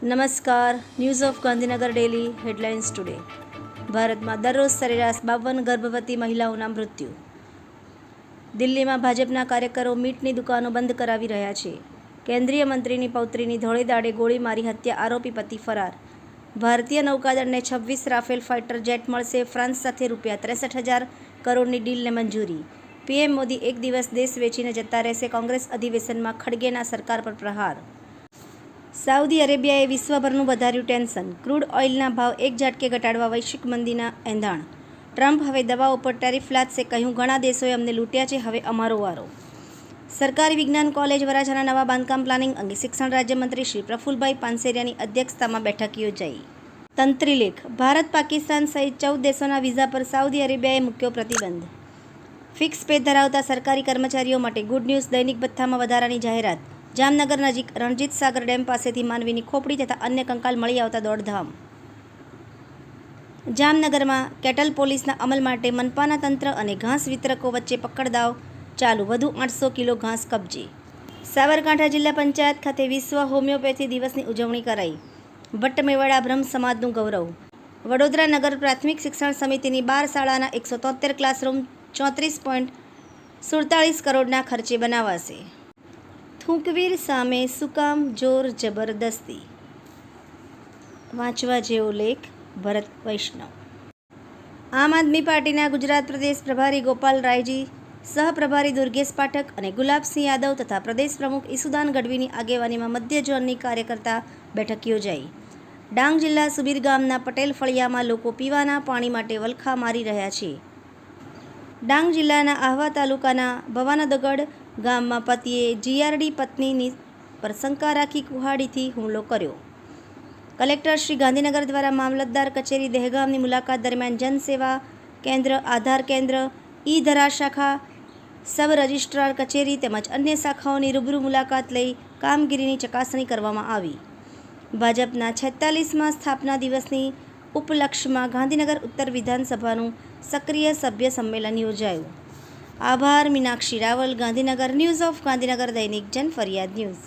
નમસ્કાર. News of Gandhinagar daily headlines today. ભારતમાં દરરોજ સરેરાશ 52 ગર્ભવતી મહિલાઓના મૃત્યુ. દિલ્હીમાં ભાજપના કાર્યકરો મીટની દુકાનો બંધ કરાવી રહ્યા છે. કેન્દ્રીય મંત્રીની પૌત્રીની ધોળે દાડે ગોળી મારી હત્યા, આરોપી પતિ ફરાર. ભારતીય નૌકાદળને 26 રાફેલ ફાઇટર જેટ મળશે. ફ્રાન્સ સાથે ₹63,000 કરોડની ડીલને મંજૂરી. પીએમ મોદી એક દિવસ દેશ વેચીને જતા રહેશે. કોંગ્રેસ અધિવેશનમાં ખડગેના સરકાર પર પ્રહાર. સાઉદી અરેબિયાએ વિશ્વભરનું વધાર્યું ટેન્શન. ક્રૂડ ઓઇલના ભાવ એક ઝાટકે ઘટાડવા વૈશ્વિક મંદીના એંધાણ. ટ્રમ્પ હવે દવાઓ પર ટેરિફ લાદશે. કહ્યું, ઘણા દેશોએ અમને લૂંટ્યા છે, હવે અમારો વારો. સરકારી વિજ્ઞાન કોલેજ વરાછાના નવા બાંધકામ પ્લાનિંગ અંગે શિક્ષણ રાજ્યમંત્રી શ્રી પ્રફુલભાઈ પાનસેરિયાની અધ્યક્ષતામાં બેઠક યોજાઈ. તંત્રીલેખ. ભારત, પાકિસ્તાન સહિત 14 દેશોના વિઝા પર સાઉદી અરેબિયાએ મૂક્યો પ્રતિબંધ. ફિક્સ પે ધરાવતા સરકારી કર્મચારીઓ માટે ગુડ ન્યૂઝ. દૈનિક ભથ્થામાં વધારાની જાહેરાત. જામનગર નજીક રણજીત સાગર ડેમ પાસેથી માનવીની ખોપડી તથા અન્ય કંકાલ મળી આવતા દોડધામ. જામનગરમાં કેટલ પોલીસના અમલ માટે મનપાના તંત્ર અને ઘાસ વિતરકો વચ્ચે પકડદાવ ચાલુ. વધુ 800 કિલો ઘાસ કબજે. સાબરકાંઠા જિલ્લા પંચાયત ખાતે વિશ્વ હોમિયોપેથી દિવસની ઉજવણી કરાઈ. ભટ્ટ મેવાડા બ્રહ્મ સમાજનું ગૌરવ. વડોદરા નગર પ્રાથમિક શિક્ષણ સમિતિની 12 શાળાના 173 ક્લાસરૂમ 34.47 કરોડના ખર્ચે બનાવાશે. થૂંકવીર સામે શું કામ જોર જબરદસ્તી? વાંચવા જેવો લેખ. ભરત વૈષ્ણવ. આમ આદમી પાર્ટીના ગુજરાત પ્રદેશ પ્રભારી ગોપાલ રાયજી, સહપ્રભારી દુર્ગેશ પાઠક અને ગુલાબસિંહ યાદવ તથા પ્રદેશ પ્રમુખ ઈસુદાન ગઢવીની આગેવાનીમાં મધ્ય ઝોનની કાર્યકર્તા બેઠક યોજાઈ. ડાંગ જિલ્લા સુબીર ગામના પટેલ ફળિયામાં લોકો પીવાના પાણી માટે વલખા મારી રહ્યા છે. ડાંગ જિલ્લાના આહવા તાલુકાના ભવાનદગડ ગામમાં પતિએ જીઆરડી પત્નીની પર શંકા રાખી કુહાડીથી હુમલો કર્યો. કલેક્ટર શ્રી ગાંધીનગર દ્વારા મામલતદાર કચેરી દહેગામની મુલાકાત દરમિયાન જનસેવા કેન્દ્ર, આધાર કેન્દ્ર, ઈ ધરા શાખા, સબ રજિસ્ટ્રાર કચેરી તેમજ અન્ય શાખાઓની રૂબરૂ મુલાકાત લઈ કામગીરીની ચકાસણી કરવામાં આવી. ભાજપના 46મા સ્થાપના દિવસની ઉપલક્ષમાં ગાંધીનગર ઉત્તર વિધાનસભાનું સક્રિય સભ્ય સંમેલન યોજાયું. આભાર. મીનાક્ષી રાવલ, ગાંધીનગર. ન્યૂઝ ઓફ ગાંધીનગર દૈનિક જન ફરિયાદ ન્યૂઝ.